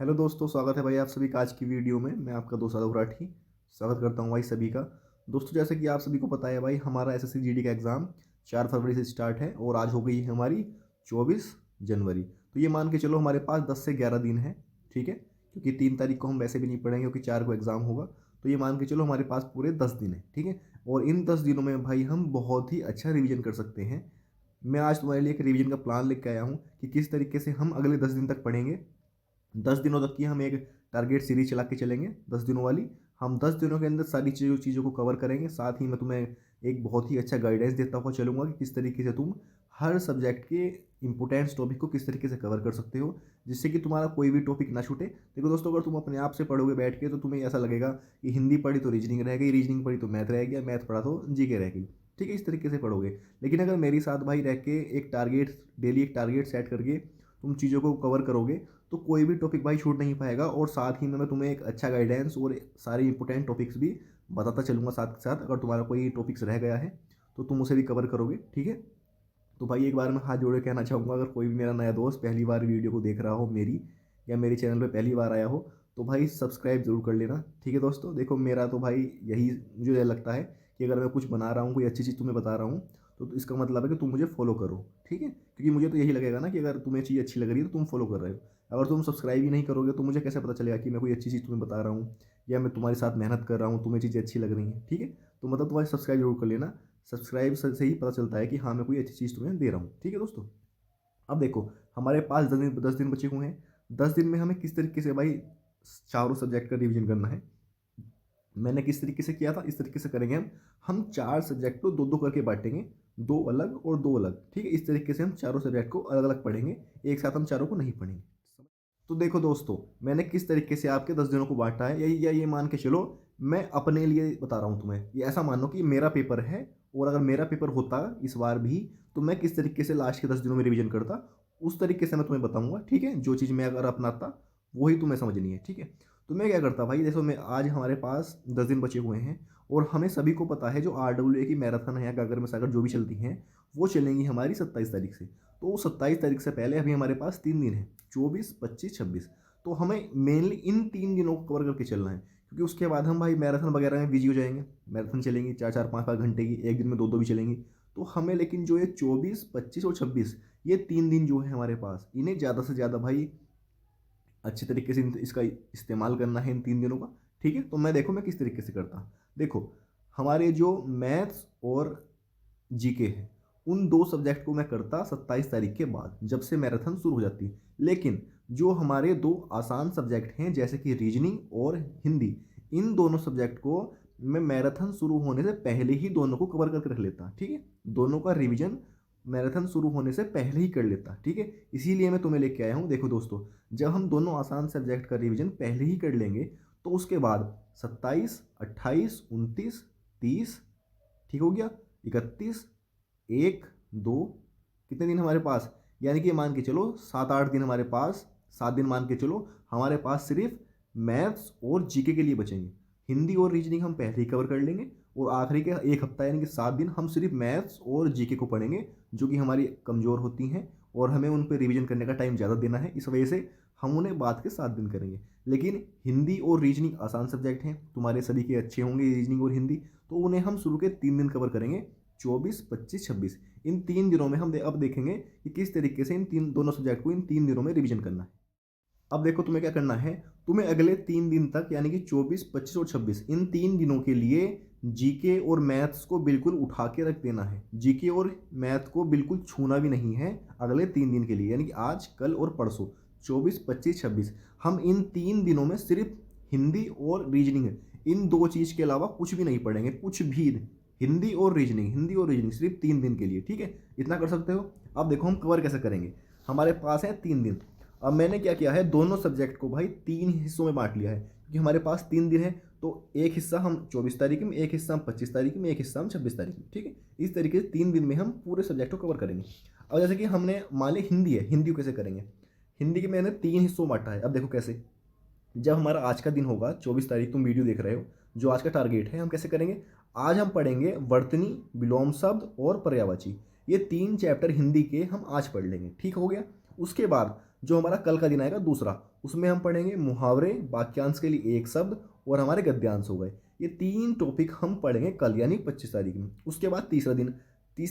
Hello दोस्तों, स्वागत है भाई आप सभी का आज की वीडियो में। मैं आपका दोस्त आदव राठी स्वागत करता हूं भाई सभी का। दोस्तों, जैसे कि आप सभी को पता है भाई, हमारा एसएससी जीडी का एग्ज़ाम 4 फरवरी से स्टार्ट है और आज हो गई है हमारी 24 जनवरी। तो ये मान के चलो हमारे पास 10 से 11 दिन है, ठीक है, क्योंकि 3 तारीख को हम वैसे भी नहीं पढ़ेंगे क्योंकि 4 को एग्ज़ाम होगा। तो ये मान के चलो हमारे पास पूरे 10 दिन है, ठीक है। और इन 10 दिनों में भाई हम बहुत ही अच्छा रिविज़न कर सकते हैं। मैं आज तुम्हारे लिए एक रिविज़न का प्लान लेकर आया हूँ कि किस तरीके से हम अगले 10 दिन तक पढ़ेंगे। 10 दिनों तक की हम एक टारगेट सीरीज चला के चलेंगे, 10 दिनों वाली। हम 10 दिनों के अंदर सारी चीज़ों को कवर करेंगे। साथ ही मैं तुम्हें एक बहुत ही अच्छा गाइडेंस देता हुआ चलूँगा कि किस तरीके से तुम हर सब्जेक्ट के इंपॉर्टेंट टॉपिक को किस तरीके से कवर कर सकते हो, जिससे कि तुम्हारा कोई भी टॉपिक ना छूटे। देखो दोस्तों, अगर तुम अपने आप से पढ़ोगे बैठ के तो तुम्हें ऐसा लगेगा कि हिंदी पढ़ी तो रीजनिंग रह गई, रीजनिंग पढ़ी तो मैथ रह गया, मैथ पढ़ा तो जीके रह गई, ठीक है। इस तरीके से पढ़ोगे। लेकिन अगर मेरे साथ भाई रह के एक टारगेट, डेली एक टारगेट सेट करके तुम चीज़ों को कवर करोगे तो कोई भी टॉपिक भाई छूट नहीं पाएगा। और साथ ही में मैं तुम्हें एक अच्छा गाइडेंस और सारे इंपॉर्टेंट टॉपिक्स भी बताता चलूँगा साथ के साथ। अगर तुम्हारा कोई टॉपिक्स रह गया है तो तुम उसे भी कवर करोगे, ठीक है। तो भाई एक बार मैं हाथ जोड़ के कहना चाहूँगा, अगर कोई भी मेरा नया दोस्त पहली बार वीडियो को देख रहा हो मेरी, या मेरे चैनल पे पहली बार आया हो, तो भाई सब्सक्राइब ज़रूर कर लेना, ठीक है दोस्तों। देखो मेरा तो भाई यही मुझे लगता है कि अगर मैं कुछ बना रहा हूँ, कोई अच्छी चीज़ तुम्हें बता रहा हूँ, तो इसका मतलब है कि तुम मुझे फॉलो करो, ठीक है। क्योंकि मुझे तो यही लगेगा ना कि अगर तुम्हें चीज़ अच्छी लग रही है तो तुम फॉलो कर रहे हो। अगर तुम सब्सक्राइब ही नहीं करोगे तो मुझे कैसे पता चलेगा कि मैं कोई अच्छी चीज़ तुम्हें बता रहा हूँ या मैं तुम्हारे साथ मेहनत कर रहा हूँ, तुम्हें चीज़ें अच्छी लग रही हैं, ठीक है। तो मतलब तुम्हारे सब्सक्राइब जरूर कर लेना। सब्सक्राइब से ही पता चलता है कि हाँ मैं कोई अच्छी चीज़ तुम्हें दे रहा हूँ, ठीक है दोस्तों। अब देखो हमारे पास 10 दिन बचे हुए हैं। 10 दिन में हमें किस तरीके से भाई चारों सब्जेक्ट का रिवीजन करना है। मैंने किस तरीके से किया था, इस तरीके से करेंगे हम 4 सब्जेक्ट को 2-2 करके बांटेंगे, 2 अलग और 2 अलग, ठीक है। इस तरीके से हम चारों सब्जेक्ट को अलग अलग पढ़ेंगे, एक साथ हम चारों को नहीं पढ़ेंगे। तो देखो दोस्तों, मैंने किस तरीके से आपके 10 दिनों को बांटा है, यही या ये मान के चलो मैं अपने लिए बता रहा हूँ तुम्हें। ये ऐसा मानो कि मेरा पेपर है और अगर मेरा पेपर होता इस बार भी तो मैं किस तरीके से लास्ट के 10 दिनों में रिवीजन करता, उस तरीके से मैं तुम्हें बताऊंगा, ठीक है। जो चीज़ मैं अगर अपनाता वही तुम्हें समझनी है, ठीक है। तो मैं क्या करता भाई, देखो मैं आज हमारे पास 10 दिन बचे हुए हैं और हमें सभी को पता है जो RWA की मैराथन है या गागर में सागर जो भी चलती हैं वो चलेंगी हमारी 27 तारीख से। तो 27 तारीख से पहले अभी हमारे पास 3 दिन है, 24, 25, 26। तो हमें मेनली इन 3 दिनों को कवर करके चलना है, क्योंकि उसके बाद हम भाई मैराथन वगैरह में बिजी हो जाएंगे। मैराथन चलेंगी 4-4, 5-5 घंटे की, एक दिन में 2-2 भी चलेंगी। तो हमें लेकिन जो ये 24, 25 और 26 ये 3 दिन जो है हमारे पास, इन्हें ज़्यादा से ज़्यादा भाई अच्छे तरीके से इसका इस्तेमाल करना है इन 3 दिनों का, ठीक है। तो मैं देखो मैं किस तरीके से करता। देखो हमारे जो मैथ्स और जीके है उन 2 सब्जेक्ट को मैं करता 27 तारीख के बाद, जब से मैराथन शुरू हो जाती। लेकिन जो हमारे 2 आसान सब्जेक्ट हैं जैसे कि रीजनिंग और हिंदी, इन दोनों सब्जेक्ट को मैं मैराथन शुरू होने से पहले ही दोनों को कवर करके रख लेता, ठीक है। दोनों का रिवीजन मैराथन शुरू होने से पहले ही कर लेता, ठीक है। इसीलिए मैं तुम्हें लेके आया हूँ। देखो दोस्तों, जब हम दोनों आसान सब्जेक्ट का रिवीजन पहले ही कर लेंगे तो उसके बाद 27, 28, 29, 30, ठीक हो गया, 31, 1, 2, कितने दिन हमारे पास, यानी कि मान के चलो 7-8 दिन हमारे पास, 7 दिन मान के चलो हमारे पास सिर्फ मैथ्स और जीके के लिए बचेंगे। हिंदी और रीजनिंग हम पहले ही कवर कर लेंगे और आखिरी के 1 हफ्ता यानी कि 7 दिन हम सिर्फ मैथ्स और जीके को पढ़ेंगे, जो कि हमारी कमज़ोर होती हैं और हमें उन पर रिविजन करने का टाइम ज़्यादा देना है। इस वजह से हम उन्हें बाद के 7 दिन करेंगे। लेकिन हिंदी और रीजनिंग आसान सब्जेक्ट हैं, तुम्हारे सभी के अच्छे होंगे रीजनिंग और हिंदी, तो उन्हें हम शुरू के 3 दिन कवर करेंगे, 24, 25, 26। इन 3 दिनों में हम अब देखेंगे कि किस तरीके से इन दोनों सब्जेक्ट को इन 3 दिनों में रिवीजन करना है। अब देखो तुम्हें क्या करना है, तुम्हें अगले 3 दिन तक यानी कि 24, 25 और 26 इन 3 दिनों के लिए जीके और मैथ्स को बिल्कुल उठा के रख देना है। जीके और मैथ को बिल्कुल छूना भी नहीं है अगले 3 दिन के लिए, यानी कि आज, कल और परसों, 24, 25, 26। हम इन 3 दिनों में सिर्फ हिंदी और रीजनिंग, इन 2 चीज़ के अलावा कुछ भी नहीं पढ़ेंगे, कुछ भी। हिंदी और रीजनिंग, हिंदी और रीजनिंग सिर्फ 3 दिन के लिए, ठीक है। इतना कर सकते हो। अब देखो हम कवर कैसे करेंगे। हमारे पास है 3 दिन। अब मैंने क्या किया है, दोनों सब्जेक्ट को भाई 3 हिस्सों में बांट लिया है, क्योंकि हमारे पास 3 दिन है। तो एक हिस्सा हम 24 तारीख में, एक हिस्सा हम 25 तारीख में, एक हिस्सा हम 26 तारीख में, ठीक है। इस तरीके से 3 दिन में हम पूरे सब्जेक्ट को कवर करेंगे। अब जैसे कि हमने मान ली हिंदी है, हिंदी को कैसे करेंगे। हिंदी के मैंने 3 हिस्सों में बांटा है। अब देखो कैसे, जब हमारा आज का दिन होगा 24 तारीख, तुम वीडियो देख रहे हो, जो आज का टारगेट है, हम कैसे करेंगे। आज हम पढ़ेंगे वर्तनी, विलोम शब्द और पर्यायवाची। ये 3 चैप्टर हिंदी के हम आज पढ़ लेंगे, ठीक हो गया। उसके बाद जो हमारा कल का दिन आएगा दूसरा, उसमें हम पढ़ेंगे मुहावरे, वाक्यांश के लिए एक शब्द और हमारे गद्यांश हो गए। ये 3 टॉपिक हम पढ़ेंगे कल यानी 25 तारीख में। उसके बाद तीसरे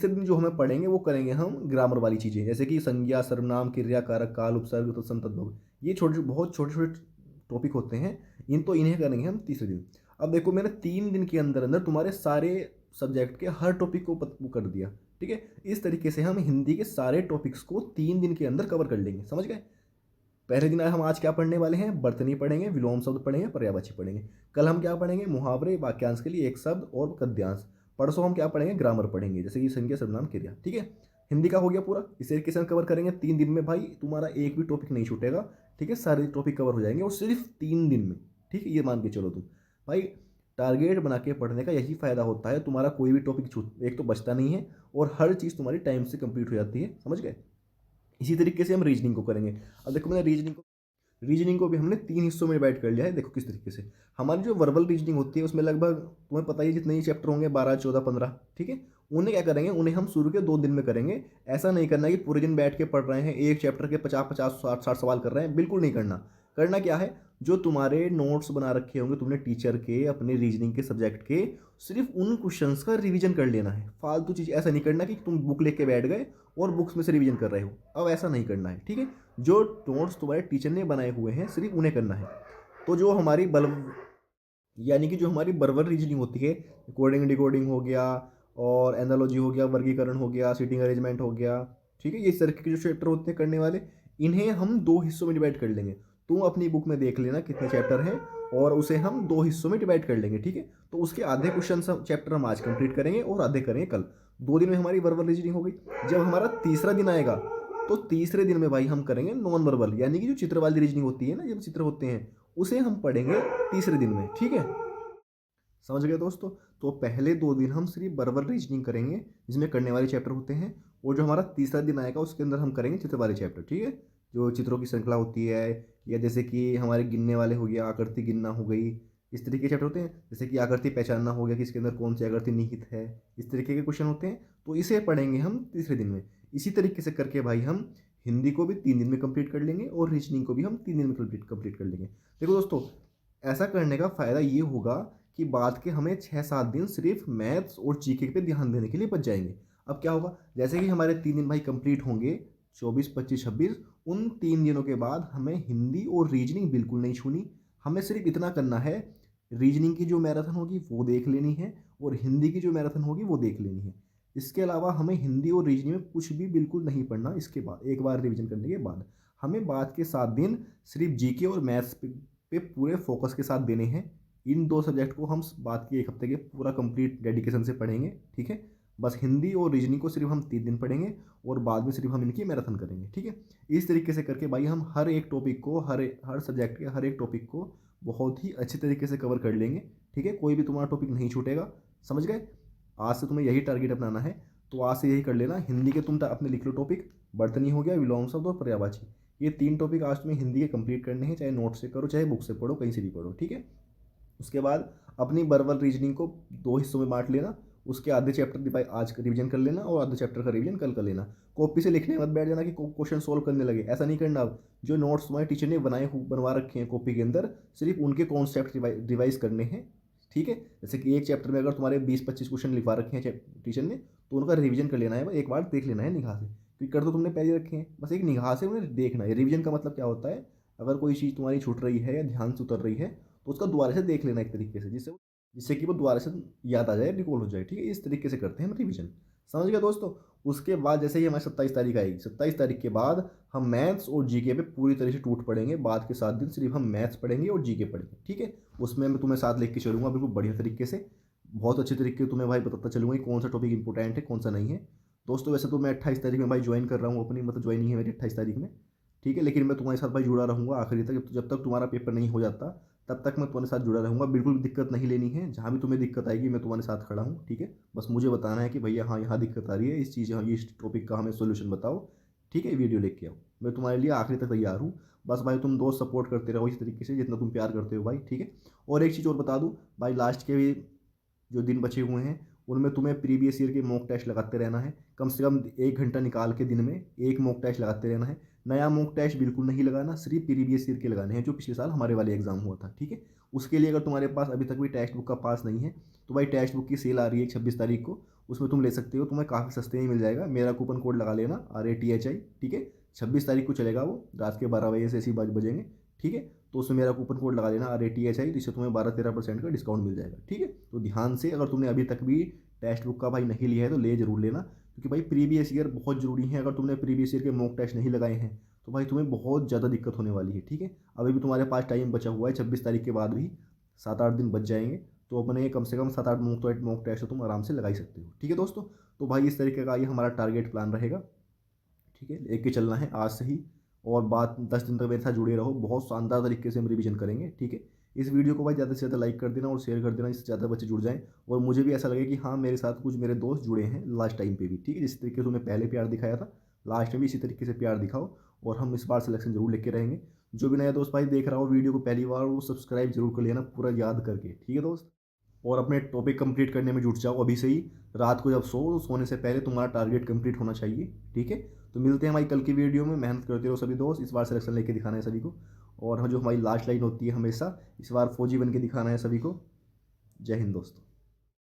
दिन जो हमें पढ़ेंगे वो करेंगे हम ग्रामर वाली चीज़ें, जैसे कि संज्ञा, सर्वनाम, क्रिया, कारक, काल, उपसर्ग, तत्सम, तद्भव। ये बहुत छोटे छोटे टॉपिक होते हैं, इन्हें करेंगे हम तीसरे दिन। अब देखो, मैंने 3 दिन के अंदर अंदर तुम्हारे सारे सब्जेक्ट के हर टॉपिक को वो कर दिया, ठीक है। इस तरीके से हम हिंदी के सारे टॉपिक्स को 3 दिन के अंदर कवर कर लेंगे, समझ गए। पहले दिन हम आज क्या पढ़ने वाले हैं, वर्तनी पढ़ेंगे, विलोम शब्द पढ़ेंगे, पर्यायवाची पढ़ेंगे। कल हम क्या पढ़ेंगे, मुहावरे, वाक्यांश के लिए एक शब्द और गद्यांश। परसों हम क्या पढ़ेंगे, ग्रामर पढ़ेंगे, जैसे कि संज्ञा, सर्वनाम, क्रिया, ठीक है। हिंदी का हो गया पूरा। इस तरीके से हम कवर करेंगे 3 दिन में भाई, तुम्हारा एक भी टॉपिक नहीं छूटेगा, ठीक है। सारे टॉपिक कवर हो जाएंगे और सिर्फ 3 दिन में, ठीक है। ये मान के चलो तुम भाई, टारगेट बना के पढ़ने का यही फायदा होता है, तुम्हारा कोई भी टॉपिक छूट एक तो बचता नहीं है और हर चीज़ तुम्हारी टाइम से कंप्लीट हो जाती है, समझ गए। इसी तरीके से हम रीजनिंग को करेंगे। अब देखो, मैंने रीजनिंग को भी हमने 3 हिस्सों में डिवाइड कर लिया है। देखो किस तरीके से हमारी जो वर्बल रीजनिंग होती है उसमें लगभग तुम्हें पता ही है जितने ही चैप्टर होंगे, 12, 14, 15, ठीक है। उन्हें क्या करेंगे, उन्हें हम शुरू के 2 दिन में करेंगे। ऐसा नहीं करना कि पूरे दिन बैठ के पढ़ रहे हैं, एक चैप्टर के 50-50, 60-60 सवाल कर रहे हैं, बिल्कुल नहीं करना। करना क्या है, जो तुम्हारे नोट्स बना रखे होंगे तुमने टीचर के, अपने रीजनिंग के सब्जेक्ट के, सिर्फ उन क्वेश्चंस का रिवीजन कर लेना है। फालतू चीज़ ऐसा नहीं करना कि तुम बुक लेके बैठ गए और बुक्स में से रिवीजन कर रहे हो, अब ऐसा नहीं करना है, ठीक है। जो नोट्स तुम्हारे टीचर ने बनाए हुए हैं सिर्फ उन्हें करना है। तो जो हमारी यानी कि जो हमारी बर्बर रीजनिंग होती है, कोडिंग डिकोडिंग हो गया और एनालॉजी हो गया, वर्गीकरण हो गया, सीटिंग अरेंजमेंट हो गया, ठीक है। ये इस तरीके के जो चैप्टर होते हैं करने वाले, इन्हें हम 2 हिस्सों में डिवाइड कर लेंगे। तुम अपनी बुक में देख लेना कितने चैप्टर हैं और उसे हम 2 हिस्सों में डिवाइड कर लेंगे, ठीक है। तो उसके आधे क्वेश्चन चैप्टर हम आज कंप्लीट करेंगे और आधे करेंगे कल। 2 दिन में हमारी वर्बल रीजनिंग हो गई। जब हमारा तीसरा दिन आएगा तो तीसरे दिन में भाई हम करेंगे नॉन वर्बल, यानी कि जो चित्र वाली रीजनिंग होती है ना, जब चित्र होते हैं उसे हम पढ़ेंगे तीसरे दिन में, ठीक है। समझ गए दोस्तों। तो पहले 2 दिन हम सिर्फ वर्बल रीजनिंग करेंगे जिसमें करने वाले चैप्टर होते हैं, और जो हमारा तीसरा दिन आएगा उसके अंदर हम करेंगे चित्र वाले चैप्टर, ठीक है। जो चित्रों की श्रृंखला होती है, या जैसे कि हमारे गिनने वाले हो गया, आकृति गिनना हो गई, इस तरीके के चैप्टर होते हैं। जैसे कि आकृति पहचानना हो गया कि इसके अंदर कौन सी आकृति निहित है, इस तरीके के क्वेश्चन होते हैं। तो इसे पढ़ेंगे हम तीसरे दिन में। इसी तरीके से करके भाई हम हिंदी को भी 3 दिन में कंप्लीट कर लेंगे और रीजनिंग को भी हम 3 दिन में कंप्लीट कर लेंगे। देखो दोस्तों, ऐसा करने का फ़ायदा ये होगा कि बाद के हमें 6-7 दिन सिर्फ मैथ्स और जीके पे ध्यान देने के लिए बच जाएंगे। अब क्या होगा, जैसे कि हमारे 3 दिन भाई कंप्लीट होंगे, 24, 25, 26, उन 3 दिनों के बाद हमें हिंदी और रीजनिंग बिल्कुल नहीं छूनी। हमें सिर्फ इतना करना है, रीजनिंग की जो मैराथन होगी वो देख लेनी है और हिंदी की जो मैराथन होगी वो देख लेनी है। इसके अलावा हमें हिंदी और रीजनिंग में कुछ भी बिल्कुल नहीं पढ़ना। इसके बाद एक बार रिवीजन करने के बाद हमें बाद के 7 दिन सिर्फ जीके और मैथ्स पे पूरे फोकस के साथ देने हैं। इन 2 सब्जेक्ट को हम बाद के 1 हफ्ते के पूरा कंप्लीट डेडिकेशन से पढ़ेंगे, ठीक है। बस हिंदी और रीजनिंग को सिर्फ हम 3 दिन पढ़ेंगे और बाद में सिर्फ हम इनकी मैराथन करेंगे, ठीक है। इस तरीके से करके भाई हम हर एक टॉपिक को, हर सब्जेक्ट के हर एक टॉपिक को बहुत ही अच्छे तरीके से कवर कर लेंगे, ठीक है। कोई भी तुम्हारा टॉपिक नहीं छूटेगा, समझ गए। आज से तुम्हें यही टारगेट अपनाना है, तो आज से यही कर लेना। हिंदी के तुम अपने लिख लो टॉपिक, वर्तनी हो गया, विलोम शब्द और पर्यायवाची। ये 3 टॉपिक आज तुम्हें हिंदी के कंप्लीट करने हैं, चाहे नोट से करो चाहे बुक से पढ़ो, कहीं से भी पढ़ो, ठीक है। उसके बाद अपनी वर्बल रीजनिंग को 2 हिस्सों में बांट लेना। उसके आधे चैप्टर आज रिवीजन कर लेना और आधे चैप्टर का रिवीजन कल कर लेना। कॉपी से लिखने मत बैठ जाना कि क्वेश्चन सोल्व करने लगे, ऐसा नहीं करना। अब जो नोट्स तुम्हारे टीचर ने बनवा रखे हैं कॉपी के अंदर, सिर्फ उनके कॉन्सेप्ट रिवाइज करने हैं, ठीक है। जैसे कि एक चैप्टर में अगर तुम्हारे 20-25 क्वेश्चन लिखवा रखे हैं टीचर ने, तो उनका रिवीजन कर लेना है, एक बार देख लेना है निगाह से, क्योंकि कर तो तुमने पहले रखे हैं, बस एक निगाह से उन्हें देखना है। रिवीजन का मतलब क्या होता है, अगर कोई चीज़ तुम्हारी छूट रही है या ध्यान से उतर रही है तो उसका दोबारा से देख लेना एक तरीके से, जिससे कि वो दोबारा से याद आ जाए, रिकॉल हो जाए, ठीक है। इस तरीके से करते हैं हम रिवीजन, समझ गए दोस्तों। उसके बाद जैसे ही हमारी 27 तारीख आएगी, 27 तारीख के बाद हम मैथ्स और जीके पे पूरी तरह से टूट पड़ेंगे। बाद के 7 दिन सिर्फ हम मैथ्स पढ़ेंगे और जीके पढ़ेंगे, ठीक है। उसमें मैं तुम्हें साथ लेके चलूँगा बिल्कुल बढ़िया तरीके से, बहुत अच्छे तरीके से तुम्हें भाई बताता चलूँगा कि कौन सा टॉपिक इंपॉर्टेंट है कौन सा नहीं है। दोस्तों वैसे तो मैं 28 तारीख में भाई ज्वाइन कर रहा हूँ अपनी, मतलब ज्वाइनिंग है मेरी 28 तारीख में, ठीक है। लेकिन मैं तुम्हारे साथ भाई जुड़ा रहूँगा आखिरी तक, जब तक तुम्हारा पेपर नहीं हो जाता तब तक मैं तुम्हारे साथ जुड़ा रहूँगा। बिल्कुल भी दिक्कत नहीं लेनी है, जहाँ भी तुम्हें दिक्कत आएगी मैं तुम्हारे साथ खड़ा हूँ, ठीक है। बस मुझे बताना है कि भैया हाँ यहाँ दिक्कत आ रही है, इस चीज़ हाँ इस टॉपिक का हमें सोल्यूशन बताओ, ठीक है। वीडियो लेके आओ, मैं तुम्हारे लिए आखिरी तक तैयार हूँ। बस भाई तुम दोस्त सपोर्ट करते रहो इस तरीके से जितना तुम प्यार करते हो भाई, ठीक है। और एक चीज़ और बता दूँ भाई, लास्ट के भी जो दिन बचे हुए हैं उनमें तुम्हें प्रीवियस ईयर के मॉक टेस्ट लगाते रहना है। कम से कम 1 घंटा निकाल के दिन में एक मॉक टेस्ट लगाते रहना है। नया मॉक टेस्ट बिल्कुल नहीं लगाना, सिर्फ प्रीवियस ईयर के लगाने हैं जो पिछले साल हमारे वाले एग्जाम हुआ था, ठीक है। उसके लिए अगर तुम्हारे पास अभी तक भी टेक्स्ट बुक का पास नहीं है तो भाई टेक्स्ट बुक की सेल आ रही है 26 तारीख को, उसमें तुम ले सकते हो, तुम्हें काफ़ी सस्ते में मिल जाएगा। मेरा कूपन कोड लगा लेना RATHI, ठीक है। 26 तारीख को चलेगा वो, रात के 12 बजे से ऐसी बजेंगे, ठीक है। तो उसमें मेरा कूपन कोड लगा लेना RATHI, जिससे तुम्हें 12-13% का डिस्काउंट मिल जाएगा, ठीक है। तो ध्यान से, अगर तुमने अभी तक भी टेक्स्ट बुक का भाई नहीं लिया है तो ले जरूर लेना, क्योंकि भाई प्रीवियस ईयर बहुत ज़रूरी है। अगर तुमने प्रीवियस ईयर के मॉक टेस्ट नहीं लगाए हैं तो भाई तुम्हें बहुत ज़्यादा दिक्कत होने वाली है, ठीक है। अभी भी तुम्हारे पास टाइम बचा हुआ है, 26 तारीख के बाद भी 7-8 दिन बच जाएंगे, तो अपने कम से कम 7-8 मॉक टेस्ट तुम आराम से लगा ही सकते हो, ठीक है दोस्तों। तो भाई इस तरीके का ये हमारा टारगेट प्लान रहेगा, ठीक है। लेके चलना है आज से ही, और बात 10 दिन तक मेरे साथ जुड़े रहो, बहुत शानदार तरीके से हम रिवीजन करेंगे, ठीक है। इस वीडियो को भाई ज़्यादा से ज़्यादा लाइक कर देना और शेयर कर देना, इससे ज़्यादा बच्चे जुड़ जाएं और मुझे भी ऐसा लगे कि हाँ मेरे साथ कुछ मेरे दोस्त जुड़े हैं लास्ट टाइम पे भी, ठीक है। जिस तरीके से तुमने पहले प्यार दिखाया था, लास्ट में भी इसी तरीके से प्यार दिखाओ, और हम इस बार सिलेक्शन जरूर लेके रहेंगे। जो भी नया दोस्त भाई देख रहा हो वीडियो को पहली बार, वो सब्सक्राइब जरूर कर लेना पूरा याद करके, ठीक है दोस्त। और अपने टॉपिक कंप्लीट करने में जुट जाओ अभी से ही, रात को जब तो सोने से पहले तुम्हारा टारगेट कंप्लीट होना चाहिए, ठीक है। तो मिलते हैं हमारी कल की वीडियो में, मेहनत करते रहो सभी दोस्त, इस बार सिलेक्शन लेके दिखाना है सभी को। और जो हमारी लास्ट लाइन होती है हमेशा, इस बार फौजी बन के दिखाना है सभी को। जय हिंद दोस्तों।